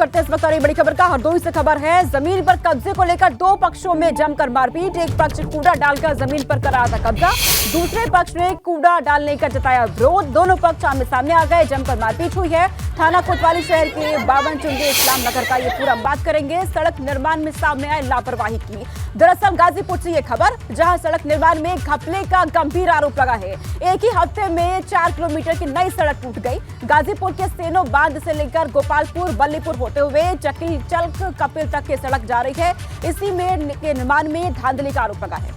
करते हैं इस वक्त और बड़ी खबर का। हरदोई से खबर है, जमीन पर कब्जे को लेकर दो पक्षों में जमकर मारपीट। एक पक्ष कूड़ा डालकर जमीन पर कर रहा था कब्जा, दूसरे पक्ष ने कूड़ा डालने का जताया विरोध। दोनों पक्ष आमने सामने आ गए, जमकर मारपीट हुई है। थाना कोतवाली शहर के 52 चुंगे इस्लाम नगर का ये पूरा बात करेंगे। सड़क निर्माण में सामने आए लापरवाही की। दरअसल गाजीपुर से ये खबर, जहां सड़क निर्माण में घपले का गंभीर आरोप लगा है। एक ही हफ्ते में 4 किलोमीटर की नई सड़क टूट गई। गाजीपुर के सेनो बांध से लेकर गोपालपुर बल्लीपुर होते हुए चकिल चलक कपिल तक की सड़क जा रही है। इसी में के निर्माण में धांधली का आरोप लगा है।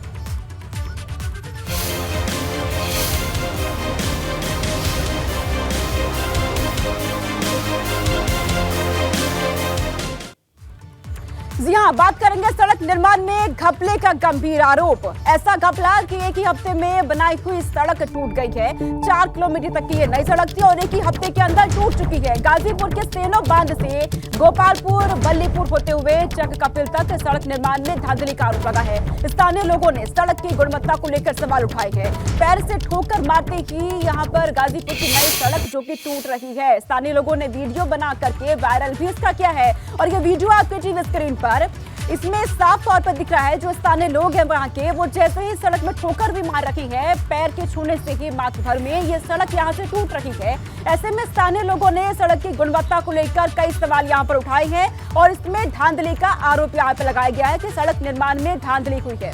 जी हां, बात करेंगे सड़क निर्माण में घपले का गंभीर आरोप। ऐसा घपला कि एक ही हफ्ते में बनाई हुई सड़क टूट गई है। 4 किलोमीटर तक की ये नई सड़क थी और एक ही हफ्ते के अंदर टूट चुकी है। गाजीपुर के सेनो बांध से गोपालपुर बल्लीपुर होते हुए चक कपिल तक सड़क निर्माण में धांधली का आरोप लगा है। स्थानीय लोगों ने सड़क की गुणवत्ता को लेकर सवाल उठाए हैं। पैर से ठोकर मारते ही यहाँ पर गाजीपुर की नई सड़क जो कि टूट रही है। स्थानीय लोगों ने वीडियो बना करके वायरल भी इसका किया है और ये वीडियो आपके टीवी स्क्रीन पर इसमें साफ तौर पर दिख रहा है। जो स्थानीय लोग हैं वहां के, वो जैसे ही सड़क में ठोकर भी मार रखी है, पैर के छूने से ही मात्र भर में ये सड़क यहां से टूट रही है। ऐसे में स्थानीय लोगों ने सड़क की गुणवत्ता को लेकर कई सवाल यहां पर उठाए हैं और इसमें धांधली का आरोप यहां पर लगाया गया है कि सड़क निर्माण में धांधली हुई है।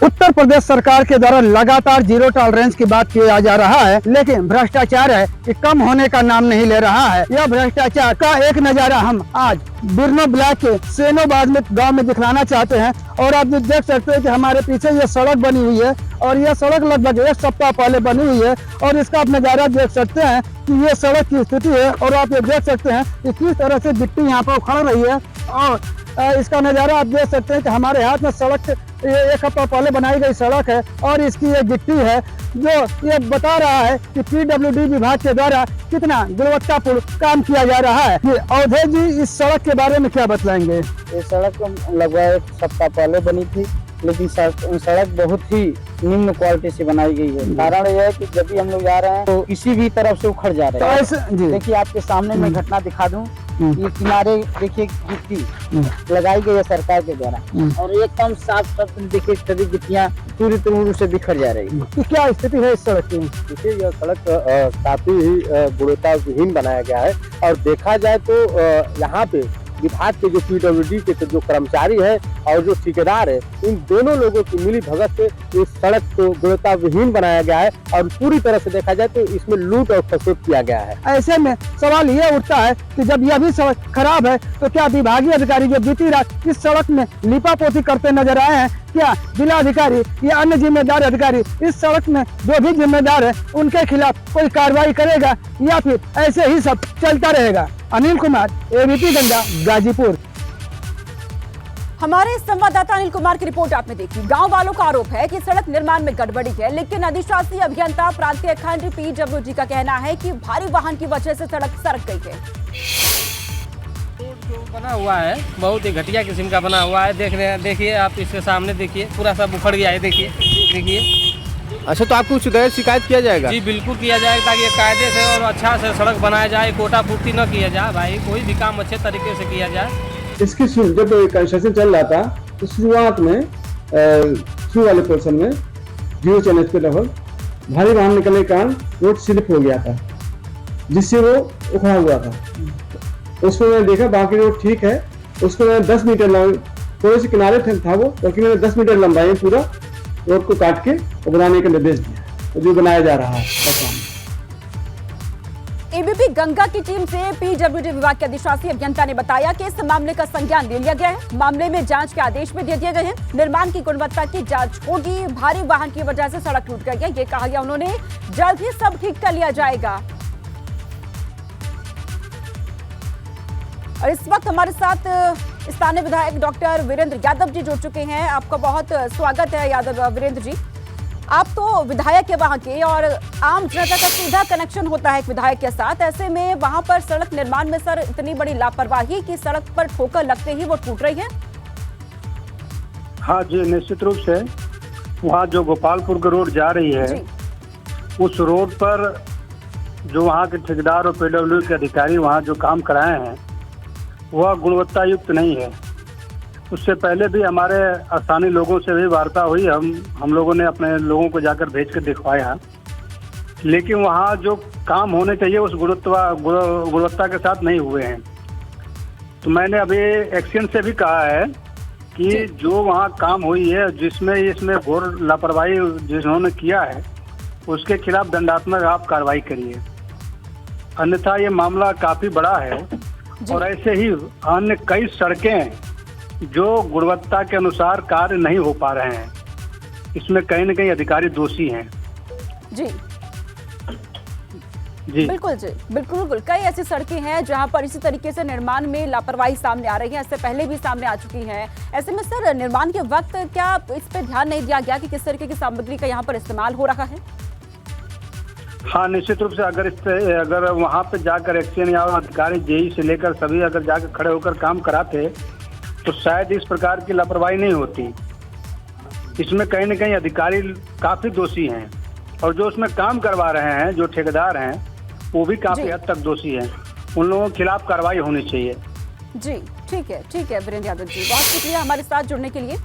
उत्तर प्रदेश सरकार के द्वारा लगातार जीरो टॉलरेंस की बात किया जा रहा है, लेकिन भ्रष्टाचार है कि कम होने का नाम नहीं ले रहा है। यह भ्रष्टाचार का एक नजारा हम आज बिरनो ब्लॉक के सेनोबाद में गांव में दिखलाना चाहते हैं। और आप देख सकते हैं कि हमारे पीछे ये सड़क बनी हुई है और यह सड़क लगभग 1 सप्ताह पहले बनी हुई है और इसका आप नजारा देख सकते हैं कि ये सड़क की स्थिति है। और आप ये देख सकते हैं कि किस तरह से गिट्टी यहाँ पर उखड़ रही है और इसका नजारा आप देख सकते हैं कि हमारे हाथ में सड़क 1 हफ्ता पहले बनाई गई सड़क है और इसकी ये गिट्टी है जो ये बता रहा है कि पीडब्ल्यूडी विभाग के द्वारा कितना गुणवत्तापूर्ण काम किया जा रहा है। अवधेश जी, इस सड़क के बारे में क्या बतलाएंगे? ये सड़क लगभग 1 सप्ताह पहले बनी थी, लेकिन सड़क बहुत ही निम्न क्वालिटी से बनाई गई है। कारण यह है कि जब भी हम लोग जा रहे हैं तो किसी भी तरफ से उखड़ जा रहे हैं। देखिए, आपके सामने मैं घटना दिखा दूं, ये किनारे देखिए गिट्टी लगाई गई है सरकार के द्वारा और एकदम साफ साफ देखिए सभी गिट्टियाँ पूरी तरह से बिखर जा रही है। क्या स्थिति है इस सड़क की? देखिए, यह सड़क काफी ही गुणवत्ताहीन बनाया गया है और देखा जाए तो यहाँ पे विभाग के जो पीडब्ल्यूडी के जो कर्मचारी है और जो ठेकेदार है, इन दोनों लोगों की मिली भगत से इस सड़क को गुणवत्ताहीन बनाया गया है और पूरी तरह से देखा जाए तो इसमें लूट और फसेब किया गया है। ऐसे में सवाल ये उठता है कि जब यह भी सड़क खराब है तो क्या विभागीय अधिकारी जो बीती रात इस सड़क में लीपापोती करते नजर आए हैं, क्या जिलाधिकारी या अन्य जिम्मेदार अधिकारी इस सड़क में जो भी जिम्मेदार है उनके खिलाफ कोई कार्रवाई करेगा या फिर ऐसे ही सब चलता रहेगा? अनिल कुमार, एबीपी गंगा, गाजीपुर। हमारे संवाददाता अनिल कुमार की रिपोर्ट आपने देखी। गांव वालों का आरोप है कि सड़क निर्माण में गड़बड़ी है, लेकिन अधिशासी अभियंता प्रांतीय खंड पीडब्ल्यूडी का कहना है कि भारी वाहन की वजह से सड़क सरक गई है। जो बना हुआ है बहुत ही घटिया किस्म का बना हुआ है। देखिए आप इसके सामने देखिए, पूरा सब उखड़ गया है। देखिए। अच्छा, तो आपको शिकायत किया जाएगा? जी बिल्कुल किया जाएगा, ताकि ये कायदे से और अच्छा से सड़क बनाया जाए, कोटा पूर्ति न किया जाए। भाई कोई भी काम अच्छे तरीके से किया जाए। इसकी जब कंस्ट्रक्शन चल रहा था तो शुरुआत में शुरू वाले पोर्शन में 0 चैलेंज पे लगभग भारी वाहन निकलने के कारण रोड स्लिप हो गया था, जिससे वो उखड़ा हुआ था। उसको मैंने देखा, बाकी रोड ठीक है। उसको मैंने 10 मीटर थोड़े से किनारे था वो, क्योंकि मैंने 10 मीटर लंबाई में पूरा रोड को काट के बनाने का निर्देश दिया, जो बनाया जा रहा है। एबीपी गंगा की टीम से पीडब्ल्यूडी विभाग के अधिशासी अभियंता ने बताया कि इस मामले का संज्ञान ले लिया गया है। मामले में जांच के आदेश भी दे दिए गए हैं। निर्माण की गुणवत्ता की जांच होगी। भारी वाहन की वजह से सड़क टूट गई है, ये कहा गया उन्होंने। जल्द ही सब ठीक कर लिया जाएगा। और इस वक्त हमारे साथ स्थानीय विधायक डॉक्टर वीरेंद्र यादव जी जुड़ चुके हैं। आपका बहुत स्वागत है यादव वीरेंद्र जी। आप तो विधायक है वहां के और आम जनता का सीधा कनेक्शन होता है एक विधायक के साथ। ऐसे में वहां पर सड़क निर्माण में सर इतनी बड़ी लापरवाही कि सड़क पर ठोकर लगते ही वो टूट रही है। हाँ जी, निश्चित रूप से वहाँ जो गोपालपुर की रोड जा रही है, उस रोड पर जो वहाँ के ठेकेदार और पीडब्ल्यू के अधिकारी वहाँ जो काम कराए हैं वह गुणवत्ता युक्त नहीं है। उससे पहले भी हमारे स्थानीय लोगों से भी वार्ता हुई, हम लोगों ने अपने लोगों को जाकर भेज कर दिखवाया, लेकिन वहाँ जो काम होने चाहिए उस गुणवत्ता के साथ नहीं हुए हैं। तो मैंने अभी एक्शन से भी कहा है कि जो वहाँ काम हुई है जिसमें इसमें घोर लापरवाही जिन्होंने किया है उसके खिलाफ दंडात्मक आप कार्रवाई करिए, अन्यथा ये मामला काफ़ी बड़ा है। और ऐसे ही अन्य कई सड़कें जो गुणवत्ता के अनुसार कार्य नहीं हो पा रहे हैं, इसमें कहीं न कहीं अधिकारी दोषी हैं। जी जी बिल्कुल जी, बिल्कुल बिल्कुल। कई ऐसी सड़कें हैं जहां पर इसी तरीके से निर्माण में लापरवाही सामने आ रही है, इससे पहले भी सामने आ चुकी हैं। ऐसे में सर निर्माण के वक्त क्या इस पे ध्यान नहीं दिया गया कि किस तरीके की सामग्री का यहाँ पर इस्तेमाल हो रहा है? हाँ, निश्चित रूप से अगर वहाँ पे जाकर एक्शन या अधिकारी जेई से लेकर सभी अगर जाकर खड़े होकर काम कराते तो शायद इस प्रकार की लापरवाही नहीं होती। इसमें कहीं न कहीं अधिकारी काफ़ी दोषी हैं और जो उसमें काम करवा रहे हैं जो ठेकेदार हैं वो भी काफ़ी हद तक दोषी हैं। उन लोगों के खिलाफ कार्रवाई होनी चाहिए। जी ठीक है वीरेंद्र यादव जी, बहुत शुक्रिया हमारे साथ जुड़ने के लिए।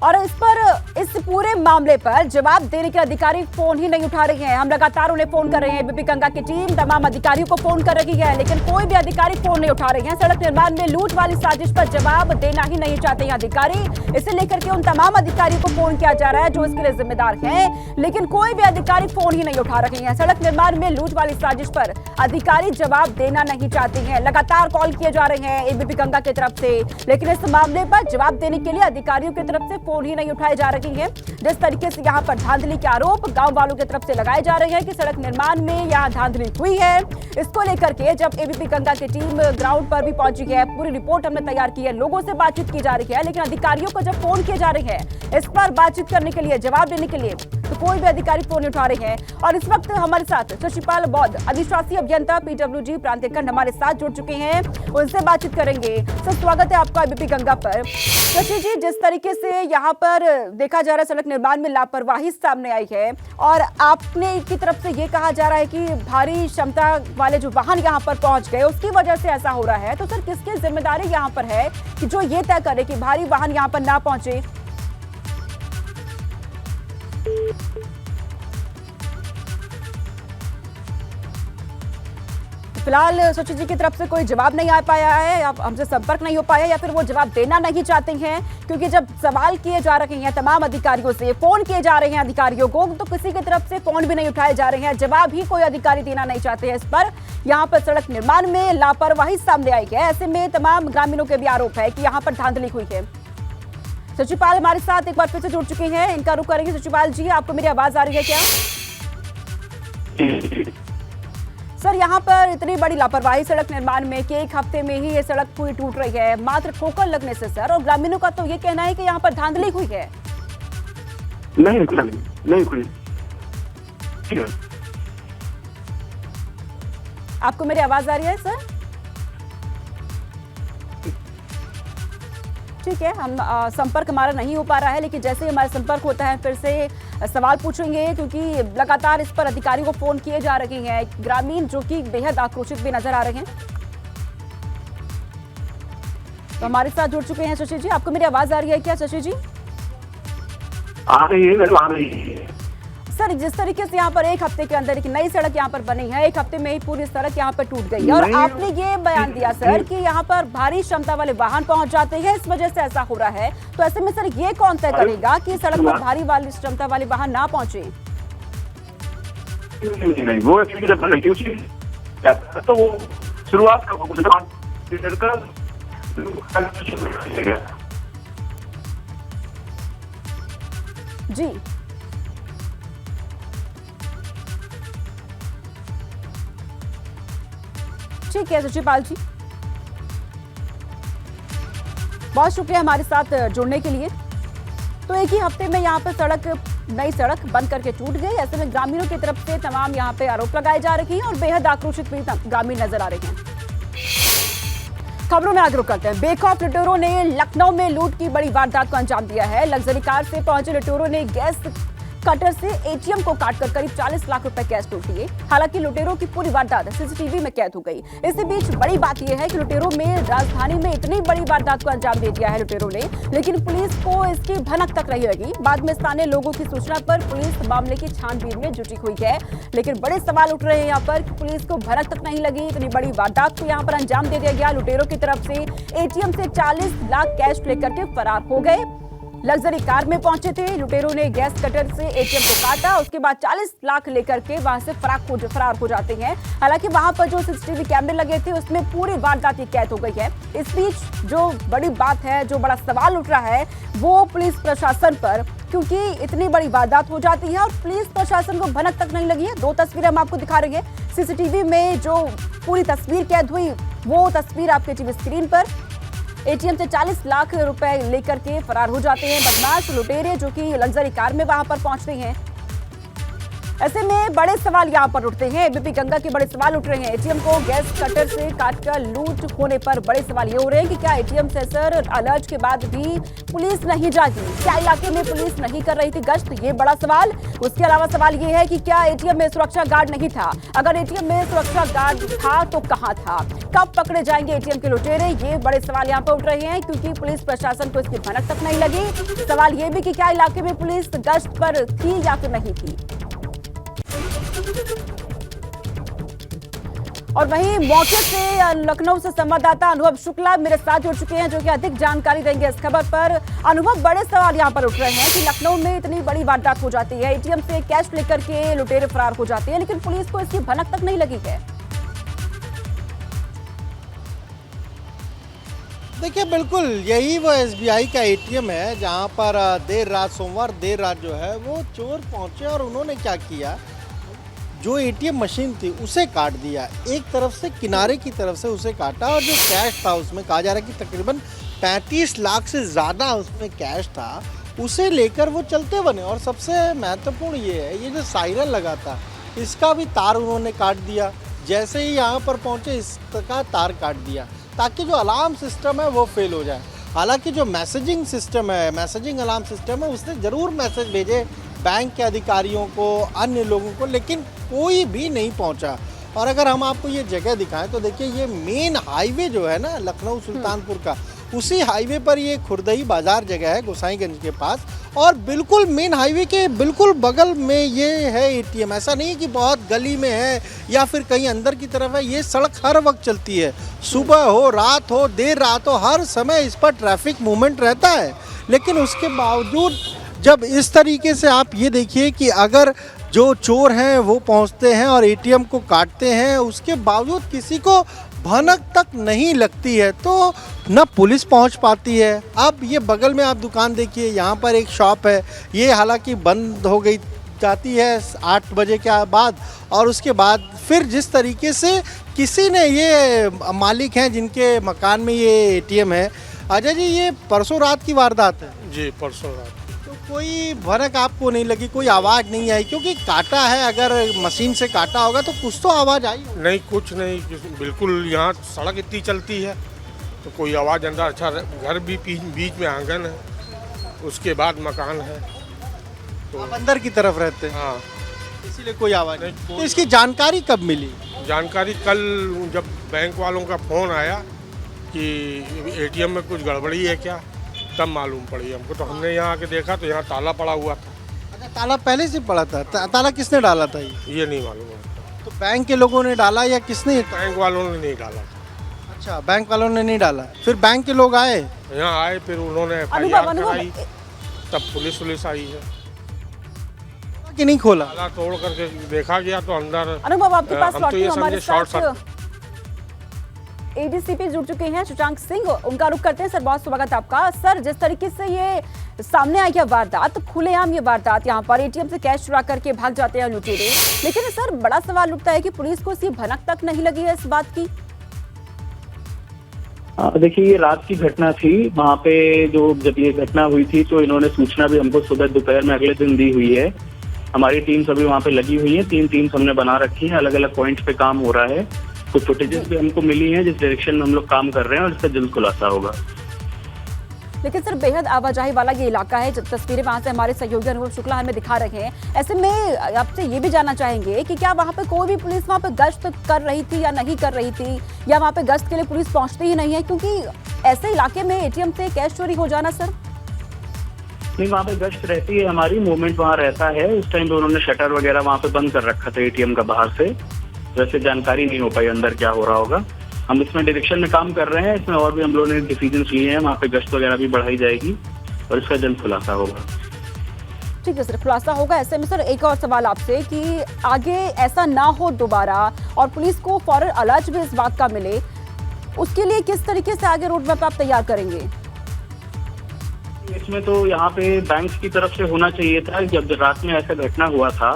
और इस पूरे मामले पर जवाब देने के अधिकारी फोन ही नहीं उठा रहे हैं। हम लगातार उन्हें फोन कर रहे हैं, एबीपी गंगा की टीम तमाम अधिकारियों को फोन कर रही है, लेकिन कोई भी अधिकारी फोन नहीं उठा रहे हैं। सड़क निर्माण में लूट वाली साजिश पर जवाब देना ही नहीं चाहते हैं अधिकारी। इसे लेकर के उन तमाम अधिकारियों को फोन किया जा रहा है जो इसके लिए जिम्मेदार हैं, लेकिन कोई भी अधिकारी फोन ही नहीं उठा रहे हैं। सड़क निर्माण में लूट वाली साजिश पर अधिकारी जवाब देना नहीं चाहते हैं। लगातार कॉल किए जा रहे हैं एबीपी गंगा की तरफ से, लेकिन इस मामले पर जवाब देने के लिए अधिकारियों की तरफ से फोन ही नहीं उठाए जा रही हैं। जिस तरीके से यहाँ पर धांधली के आरोप गांव वालों की तरफ से लगाए जा रहे हैं कि सड़क निर्माण में यहाँ धांधली हुई है, इसको लेकर के जब एबीपी गंगा की टीम ग्राउंड पर भी पहुंची है, पूरी रिपोर्ट हमने तैयार की है, लोगों से बातचीत की जा रही है, लेकिन अधिकारियों को जब फोन किए जा रहे हैं इस पर बातचीत करने के लिए, जवाब देने के लिए, तो कोई भी अधिकारी फोन उठा रहे हैं। और इस वक्त हमारे साथ शशिपाल बौद्ध, अधिशासी अभियंता पीडब्ल्यूडी प्रांतीय खंड हमारे साथ जुड़ चुके हैं, उनसे बातचीत करेंगे। सर स्वागत है आपका एबीपी गंगा पर। शशि जी, जिस तरीके से यहाँ पर देखा जा रहा है सड़क निर्माण में लापरवाही सामने आई है और आपने की तरफ से ये कहा जा रहा है कि भारी क्षमता वाले जो वाहन यहाँ पर पहुंच गए उसकी वजह से ऐसा हो रहा है, तो सर किसकी जिम्मेदारी यहाँ पर है कि जो ये तय करे कि भारी वाहन यहाँ पर ना पहुंचे? फिलहाल शशि जी की तरफ से कोई जवाब नहीं आ पाया है, या हमसे संपर्क नहीं हो पाया, या फिर वो जवाब देना नहीं चाहते हैं, क्योंकि जब सवाल किए जा रहे हैं तमाम अधिकारियों से, फोन किए जा रहे हैं अधिकारियों को, तो किसी की तरफ से फोन भी नहीं उठाए जा रहे हैं, जवाब ही कोई अधिकारी देना नहीं चाहते हैं इस पर। यहाँ पर सड़क निर्माण में लापरवाही सामने आई है, ऐसे में तमाम ग्रामीणों के भी आरोप है कि यहाँ पर धांधली हुई है। शशिपाल हमारे साथ एक बार फिर से जुड़ चुके हैं, इनका रुख करेंगे। शशिपाल जी, आपको मेरी आवाज आ रही है क्या? सर, यहाँ पर इतनी बड़ी लापरवाही सड़क निर्माण में कि एक हफ्ते में ही ये सड़क पूरी टूट रही है मात्र ठोकर लगने से सर, और ग्रामीणों का तो ये कहना है कि यहाँ पर धांधली हुई है। नहीं हुई। आपको मेरी आवाज आ रही है सर? ठीक है, हम संपर्क हमारा नहीं हो पा रहा है, लेकिन जैसे ही हमारा संपर्क होता है फिर से सवाल पूछेंगे, क्योंकि लगातार इस पर अधिकारियों को फोन किए जा रहे हैं, ग्रामीण जो कि बेहद आक्रोशित भी नजर आ रहे हैं। तो हमारे साथ जुड़ चुके हैं शशि जी, आपको मेरी आवाज आ रही है क्या शशि जी? आ रही है, आ रही है। सर, जिस तरीके से यहाँ पर एक हफ्ते के अंदर एक नई सड़क यहाँ पर बनी है, एक हफ्ते में ही पूरी सड़क यहाँ पर टूट गई है, और आपने ये बयान दिया सर कि यहाँ पर भारी क्षमता वाले वाहन पहुंच जाते हैं, इस वजह से ऐसा हो रहा है। तो ऐसे में सर ये कौन तय करेगा कि सड़क पर भारी वाली क्षमता वाले वाहन ना पहुंचे? नहीं, वो तो वो शुरुआत जी ठीक है शशिपाल जी, बहुत शुक्रिया हमारे साथ जुड़ने के लिए। तो एक ही हफ्ते में यहाँ पर नई सड़क बंद करके टूट गई, ऐसे में ग्रामीणों की तरफ से तमाम यहाँ पे आरोप लगाए जा रहे हैं और बेहद आक्रोशित भी ग्रामीण नजर आ रहे हैं। खबरों में आगे रुक करते हैं। बेखौफ लुटेरों ने लखनऊ में लूट की बड़ी वारदात को अंजाम दिया है। लग्जरी कार से पहुंचे लुटेरों ने गैस कटर से एटीएम को काटकर करीब 40 लाख रुपए कैश लूट लिए। हालांकि लुटेरों की पूरी वारदात सीसीटीवी में कैद हो गई। इसी बीच बड़ी बात यह है कि लुटेरों में राजधानी में इतनी बड़ी वारदात को अंजाम दे दिया है लुटेरों ने, लेकिन पुलिस को इसकी भनक तक नहीं लगी। बाद में स्थानीय लोगों की सूचना पर पुलिस मामले की छानबीन में जुटी हुई है, लेकिन बड़े सवाल उठ रहे हैं यहाँ पर कि पुलिस को भनक तक नहीं लगी। इतनी बड़ी वारदात को यहाँ पर अंजाम दे दिया गया। लुटेरों की तरफ से एटीएम से 40 लाख कैश लेकर के फरार हो गए। लग्जरी कार में पहुंचे थे लुटेरों ने, गैस कटर से एटीएम को काटा, उसके बाद 40 लाख लेकर के वहां से फरार हो जाते हैं। हालांकि वहां पर जो सीसीटीवी कैमरे लगे थे उसमें पूरी वारदात कैद हो गई है। इस बीच जो बड़ी बात है, जो बड़ा सवाल उठ रहा है वो पुलिस प्रशासन पर, क्योंकि इतनी बड़ी वारदात हो जाती है और पुलिस प्रशासन को भनक तक नहीं लगी है। 2 तस्वीरें हम आपको दिखा रहे हैं। सीसीटीवी में जो पूरी तस्वीर कैद हुई वो तस्वीर आपके टीवी स्क्रीन पर। एटीएम से 40 लाख रुपए लेकर के फरार हो जाते हैं बदमाश लुटेरे, जो कि लग्जरी कार में वहां पर पहुंचते हैं। ऐसे में बड़े सवाल यहां पर उठते हैं। एबीपी गंगा के बड़े सवाल उठ रहे हैं। एटीएम को गैस कटर से काटकर लूट होने पर बड़े सवाल ये हो रहे हैं कि क्या एटीएम सेंसर अलर्ट के बाद भी पुलिस नहीं जागी? क्या इलाके में पुलिस नहीं कर रही थी गश्त? ये बड़ा सवाल। उसके अलावा सवाल ये है कि क्या एटीएम में सुरक्षा गार्ड नहीं था? अगर एटीएम में सुरक्षा गार्ड था तो कहां था? कब पकड़े जाएंगे एटीएम के लुटेरे? ये बड़े सवाल यहाँ पर उठ रहे हैं, क्योंकि पुलिस प्रशासन को इसकी भनक तक नहीं लगी। सवाल ये भी कि क्या इलाके में पुलिस गश्त पर थी या फिर नहीं थी। और वहीं मौके से लखनऊ से संवाददाता अनुभव शुक्ला मेरे साथ जुड़ चुके हैं, जो कि अधिक जानकारी देंगे इस खबर पर। अनुभव, बड़े सवाल यहां पर उठ रहे हैं कि लखनऊ में इतनी बड़ी वारदात हो जाती है, एटीएम से कैश लेकर के लुटेरे फरार हो जाते हैं, लेकिन पुलिस को इसकी भनक तक नहीं लगी है। देखिए, बिल्कुल यही वो एसबीआई का एटीएम है जहां पर देर रात, सोमवार देर रात जो है वो चोर पहुंचे और उन्होंने क्या किया, जो एटीएम मशीन थी उसे काट दिया। एक तरफ से किनारे की तरफ से उसे काटा और जो कैश था उसमें कहा जा रहा है कि तकरीबन 35 लाख से ज़्यादा उसमें कैश था, उसे लेकर वो चलते बने। और सबसे महत्वपूर्ण ये है, ये जो सायरन लगा था इसका भी तार उन्होंने काट दिया। जैसे ही यहाँ पर पहुँचे इसका तार काट दिया ताकि जो अलार्म सिस्टम है वो फेल हो जाए। हालांकि जो मैसेजिंग सिस्टम है, मैसेजिंग अलार्म सिस्टम है, उसने ज़रूर मैसेज भेजे बैंक के अधिकारियों को, अन्य लोगों को, लेकिन कोई भी नहीं पहुंचा। और अगर हम आपको ये जगह दिखाएं तो देखिए, ये मेन हाईवे जो है ना लखनऊ सुल्तानपुर का, उसी हाईवे पर ये खुर्दई बाजार जगह है गोसाईगंज के पास, और बिल्कुल मेन हाईवे के बिल्कुल बगल में ये है एटीएम। ऐसा नहीं कि बहुत गली में है या फिर कहीं अंदर की तरफ है, ये सड़क हर वक्त चलती है, सुबह हो, रात हो, देर रात हो, हर समय इस पर ट्रैफिक मूवमेंट रहता है। लेकिन उसके बावजूद जब इस तरीके से आप ये देखिए कि अगर जो चोर हैं वो पहुंचते हैं और एटीएम को काटते हैं, उसके बावजूद किसी को भनक तक नहीं लगती है, तो न पुलिस पहुंच पाती है। अब ये बगल में आप दुकान देखिए, यहाँ पर एक शॉप है, ये हालांकि बंद हो गई जाती है 8 बजे के बाद, और उसके बाद फिर जिस तरीके से किसी ने, ये मालिक हैं जिनके मकान में ये एटीएम है। अजय जी, ये परसों रात की वारदात है? जी, परसों रात। कोई भनक आपको नहीं लगी, कोई आवाज़ नहीं आई? क्योंकि काटा है, अगर मशीन से काटा होगा तो कुछ तो आवाज़ आई? नहीं, कुछ नहीं, बिल्कुल यहाँ सड़क इतनी चलती है तो कोई आवाज़ अंदर। अच्छा, घर भी बीच में आंगन है, उसके बाद मकान है, तो आप अंदर की तरफ रहते हैं? हाँ, इसीलिए कोई आवाज़ नहीं। तो इसकी जानकारी कब मिली? जानकारी कल जब बैंक वालों का फ़ोन आया कि एटीएम में कुछ गड़बड़ी है क्या, तब मालूम पड़ी हमको। तो हमने यहाँ आके देखा तो यहाँ ताला पड़ा हुआ था। अच्छा, ताला पहले से पड़ा था? ताला किसने डाला था? ये नहीं मालूम है। तो बैंक के लोगों ने डाला या किसने? बैंक वालों ने नहीं डाला था। अच्छा, बैंक वालों ने नहीं डाला। फिर बैंक के लोग आए? यहाँ आए, फिर उन्होंने FIR कराई, तब पुलिस आई है कि नहीं खोला? ताला तोड़ करके देखा गया तो अंदर। अनुभव, आपके पास हम तो ये हमारे शॉर्ट साथ एडीसीपी जुड़ चुके हैं शशांक सिंह, उनका रुख करते हैं। सर, बहुत स्वागत आपका। सर, जिस तरीके से ये सामने आई है वारदात, खुलेआम ये वारदात, यहाँ पर एटीएम से कैश चुरा करके भाग जाते हैं लुटेरे, लेकिन सर बड़ा सवाल उठता है कि पुलिस को इसकी भनक तक नहीं लगी है इस बात की। देखिए, ये रात की घटना थी। वहाँ पे जब ये घटना हुई थी तो इन्होंने सूचना भी हमको सुबह दोपहर में अगले दिन दी हुई है। हमारी टीम सभी वहाँ पे लगी हुई है, 3 टीम्स हमने बना रखी है, अलग अलग पॉइंट्स पे काम हो रहा है। कुछ फुटेजेस भी हमको मिली हैं जिस डायरेक्शन में हम लोग काम कर रहे हैं, और इसका जल्द खुलासा होगा। लेकिन सर बेहद आवाजाही वाला ये इलाका है। जब तस्वीरें वहां से हमारे सहयोगी अनुभव शुक्ला हमें दिखा रहे हैं, ऐसे में आपसे ये भी जानना चाहेंगे कि क्या वहां पे कोई भी पुलिस वहां पे गश्त कर रही थी या नहीं कर रही थी, या वहां पे गश्त के लिए पुलिस पहुंचती ही नहीं है, क्योंकि ऐसे इलाके में एटीएम से कैश चोरी हो जाना सर? नहीं, वहाँ पे गश्त रहती है, हमारी मूवमेंट वहाँ रहता है। उस टाइम पे उन्होंने शटर वगैरह वहाँ पे बंद कर रखा था एटीएम का बाहर से, वैसे जानकारी नहीं हो पाई अंदर क्या हो रहा होगा। हम इसमें डायरेक्शन में काम कर रहे हैं, इसमें और भी हम लोगों ने डिसीजन लिए हैं, वहाँ पे गश्त वगैरह भी बढ़ाई जाएगी और इसका जल्द खुलासा होगा। ठीक है सर, खुलासा होगा। ऐसे में सर एक और सवाल आपसे कि आगे ऐसा ना हो दोबारा और पुलिस को फौरन अलर्ट भी इस बात का मिले, उसके लिए किस तरीके से आगे रोड मैप आप तैयार करेंगे? इसमें तो यहाँ पे बैंक की तरफ से होना चाहिए था। जब रात में ऐसा घटना हुआ था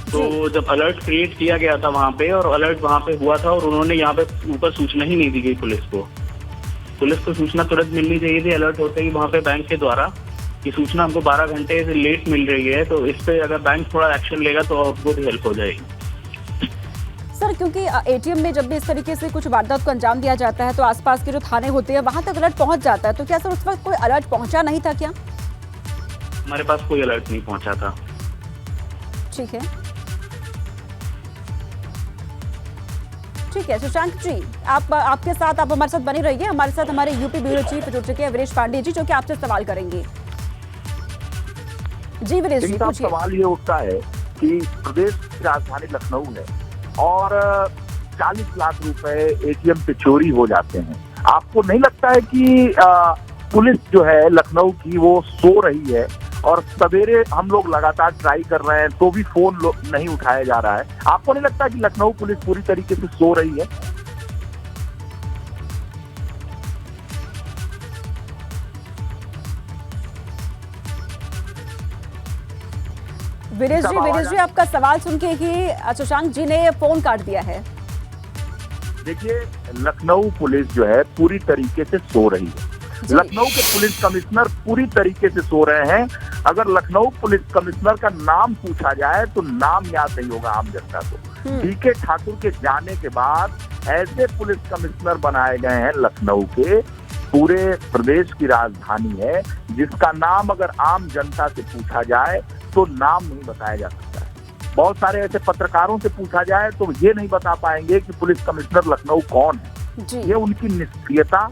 तो जब अलर्ट क्रिएट किया गया था वहाँ पे, और अलर्ट वहाँ पे हुआ था, और उन्होंने यहाँ पे ऊपर सूचना ही नहीं दी गई पुलिस को। पुलिस को सूचना तुरंत मिलनी चाहिए थी अलर्ट होते ही वहाँ पे बैंक के द्वारा कि सूचना हमको 12 घंटे से लेट मिल रही है, तो इस पे अगर बैंक थोड़ा एक्शन लेगा तो बहुत हेल्प हो जाएगी। सर क्योंकि एटीएम में जब भी इस तरीके से कुछ वारदात को अंजाम दिया जाता है तो आसपास के जो थाने होते हैं वहां तक अलर्ट पहुंच जाता है, तो क्या सर उस वक्त कोई अलर्ट पहुंचा नहीं था क्या? हमारे पास कोई अलर्ट नहीं पहुंचा था। ठीक है, ठीक है शशांक जी, आपके साथ आप हमारे साथ बने रहिए। हमारे साथ हमारे यूपी ब्यूरो चीफ जुड़ चुके हैं वीरेश पांडे जी, जो कि आपसे सवाल करेंगे। जी वीरेश जी, पूछिए। सवाल ये उठता है कि प्रदेश की राजधानी लखनऊ है और 40 लाख रुपए एटीएम से चोरी हो जाते हैं। आपको नहीं लगता है कि पुलिस जो है लखनऊ की वो सो रही है, और सवेरे हम लोग लगातार ट्राई कर रहे हैं तो भी फोन नहीं उठाया जा रहा है? आपको नहीं लगता कि लखनऊ पुलिस पूरी तरीके से सो रही है? वीरेश जी आपका सवाल सुन के ही शशांक जी ने फोन काट दिया है। देखिए, लखनऊ पुलिस जो है पूरी तरीके से सो रही है। लखनऊ के पुलिस कमिश्नर पूरी तरीके से सो रहे हैं। अगर लखनऊ पुलिस कमिश्नर का नाम पूछा जाए तो नाम याद नहीं होगा आम जनता को। डीके ठाकुर के जाने के बाद ऐसे पुलिस कमिश्नर बनाए गए हैं लखनऊ के, पूरे प्रदेश की राजधानी है, जिसका नाम अगर आम जनता से पूछा जाए तो नाम नहीं बताया जा सकता है। बहुत सारे ऐसे पत्रकारों से पूछा जाए तो ये नहीं बता पाएंगे कि पुलिस कमिश्नर लखनऊ कौन है। ये उनकी निष्क्रियता,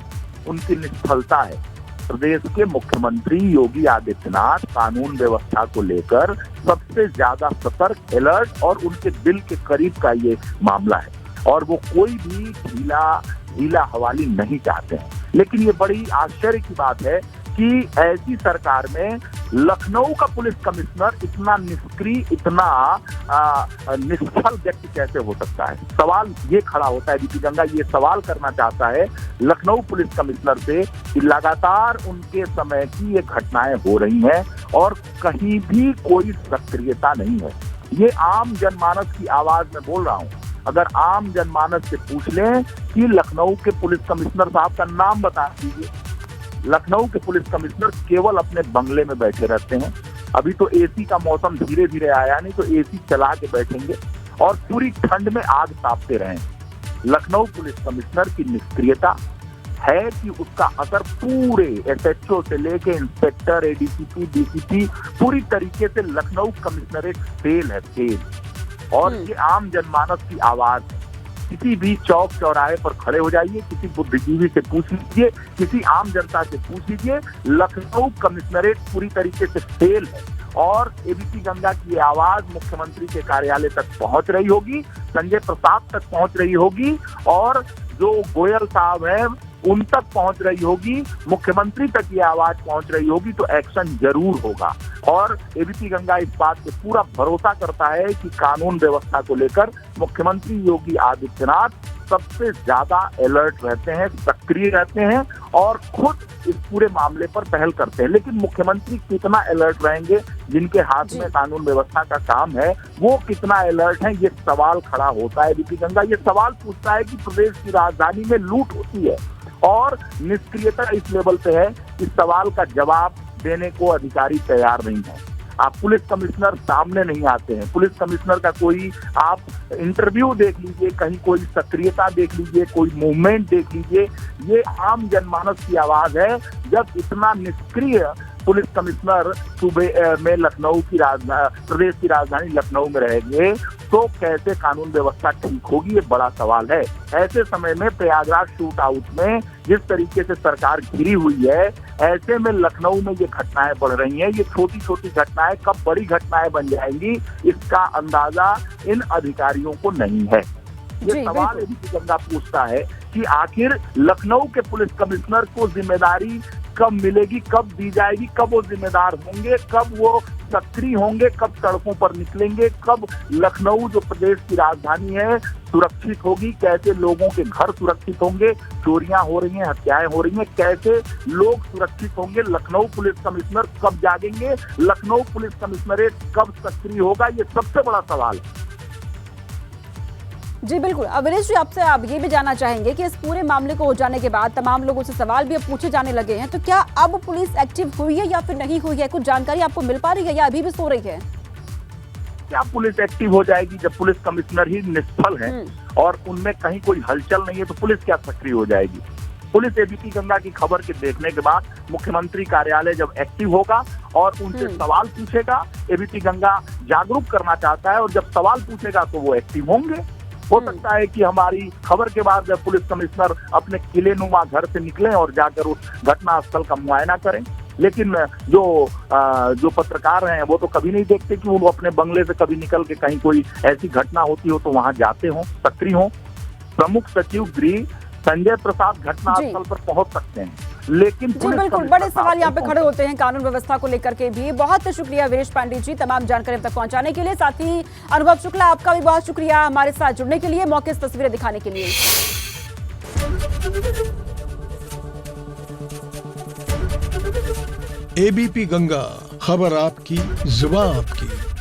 उनकी निष्फलता है। प्रदेश के मुख्यमंत्री योगी आदित्यनाथ कानून व्यवस्था को लेकर सबसे ज्यादा सतर्क, अलर्ट और उनके दिल के करीब का ये मामला है, और वो कोई भी ढीला हवाली नहीं चाहते हैं। लेकिन ये बड़ी आश्चर्य की बात है कि ऐसी सरकार में लखनऊ का पुलिस कमिश्नर इतना निष्क्रिय, इतना निष्फल व्यक्ति कैसे हो सकता है? सवाल ये खड़ा होता है। दीपी गंगा ये सवाल करना चाहता है लखनऊ पुलिस कमिश्नर से कि लगातार उनके समय की ये घटनाएं हो रही हैं और कहीं भी कोई सक्रियता नहीं है। ये आम जनमानस की आवाज में बोल रहा हूँ। अगर आम जनमानस से पूछ लें कि लखनऊ के पुलिस कमिश्नर साहब का नाम बता दीजिए। लखनऊ के पुलिस कमिश्नर केवल अपने बंगले में बैठे रहते हैं। अभी तो एसी का मौसम धीरे धीरे आया, नहीं तो एसी चला के बैठेंगे और पूरी ठंड में आग तापते रहेंगे। लखनऊ पुलिस कमिश्नर की निष्क्रियता है कि उसका असर पूरे एसएचओ से लेके इंस्पेक्टर, एडीसीपी, डीसीपी, पूरी तरीके से लखनऊ कमिश्नरेट फेल है, फेल। और ये आम जनमानस की आवाज है। किसी भी चौक चौराहे पर खड़े हो जाइए, किसी बुद्धिजीवी से पूछ लीजिए, किसी आम जनता से पूछ लीजिए, लखनऊ कमिश्नरेट पूरी तरीके से फेल है। और एबीपी गंगा की आवाज मुख्यमंत्री के कार्यालय तक पहुंच रही होगी, संजय प्रसाद तक पहुंच रही होगी, और जो गोयल साहब हैं उन तक पहुंच रही होगी, मुख्यमंत्री तक ये आवाज पहुंच रही होगी, तो एक्शन जरूर होगा। और एबीपी गंगा इस बात पे पूरा भरोसा करता है कि कानून व्यवस्था को लेकर मुख्यमंत्री योगी आदित्यनाथ सबसे ज्यादा अलर्ट रहते हैं, सक्रिय रहते हैं और खुद इस पूरे मामले पर पहल करते हैं। लेकिन मुख्यमंत्री कितना अलर्ट रहेंगे, जिनके हाथ में कानून व्यवस्था का काम है, वो कितना अलर्ट है, ये सवाल खड़ा होता है। एबीपी गंगा ये सवाल पूछता है कि प्रदेश की राजधानी में लूट होती है और निष्क्रियता इस लेवल पे है कि सवाल का जवाब देने को अधिकारी तैयार नहीं है। आप पुलिस कमिश्नर सामने नहीं आते हैं। पुलिस कमिश्नर का कोई आप इंटरव्यू देख लीजिए, कहीं कोई सक्रियता देख लीजिए, कोई मूवमेंट देख लीजिए, ये आम जनमानस की आवाज है। जब इतना निष्क्रिय पुलिस कमिश्नर सूबे में लखनऊ की प्रदेश की राजधानी लखनऊ में रहेंगे तो कैसे कानून व्यवस्था ठीक होगी, ये बड़ा सवाल है। ऐसे समय में प्रयागराज शूट आउट में जिस तरीके से सरकार घिरी हुई है, ऐसे में लखनऊ में ये घटनाएं बढ़ रही हैं। ये छोटी छोटी घटनाएं कब बड़ी घटनाएं बन जाएंगी, इसका अंदाजा इन अधिकारियों को नहीं है। ये सवाल एबीपी गंगा पूछता है कि आखिर लखनऊ के पुलिस कमिश्नर को जिम्मेदारी कब मिलेगी, कब दी जाएगी, कब वो जिम्मेदार होंगे, कब वो सक्रिय होंगे, कब सड़कों पर निकलेंगे, कब लखनऊ जो प्रदेश की राजधानी है सुरक्षित होगी, कैसे लोगों के घर सुरक्षित होंगे, चोरियां हो रही हैं, हत्याएं हो रही हैं, कैसे लोग सुरक्षित होंगे। लखनऊ पुलिस कमिश्नर कब जागेंगे, लखनऊ पुलिस कमिश्नरेट कब सक्रिय होगा, ये सबसे बड़ा सवाल है। जी बिल्कुल। अवनीश जी, आपसे आप ये भी जानना चाहेंगे कि इस पूरे मामले को हो जाने के बाद तमाम लोगों से सवाल भी अब पूछे जाने लगे हैं, तो क्या अब पुलिस एक्टिव हुई है या फिर नहीं हुई है? कुछ जानकारी आपको मिल पा रही है या अभी भी सो रही है? क्या पुलिस एक्टिव हो जाएगी? जब पुलिस कमिश्नर ही निष्फल है और उनमें कहीं कोई हलचल नहीं है तो पुलिस क्या सक्रिय हो जाएगी? पुलिस एबीपी गंगा की खबर के देखने के बाद मुख्यमंत्री कार्यालय जब एक्टिव होगा और उनसे सवाल पूछेगा, एबीपी गंगा जागरूक करना चाहता है और जब सवाल पूछेगा तो वो एक्टिव होंगे। हो सकता है कि हमारी खबर के बाद जब पुलिस कमिश्नर अपने किलेनुमा घर से निकलें और जाकर उस घटना स्थल का मुआयना करें, लेकिन जो पत्रकार हैं वो तो कभी नहीं देखते कि वो अपने बंगले से कभी निकल के कहीं कोई ऐसी घटना होती हो तो वहां जाते हों, सक्रिय हों। प्रमुख सचिव गृह संजय प्रसाद घटनास्थल पर पहुंच सकते हैं, लेकिन बिल्कुल बड़े सवाल यहाँ पे खड़े होते हैं कानून व्यवस्था को लेकर के भी। बहुत शुक्रिया वीरेश पांडे जी तमाम जानकारी अब तक पहुंचाने के लिए। साथ ही अनुभव शुक्ला, आपका भी बहुत शुक्रिया हमारे साथ जुड़ने के लिए, मौके से तस्वीरें दिखाने के लिए। एबीपी गंगा, खबर आपकी, जुबान आपकी।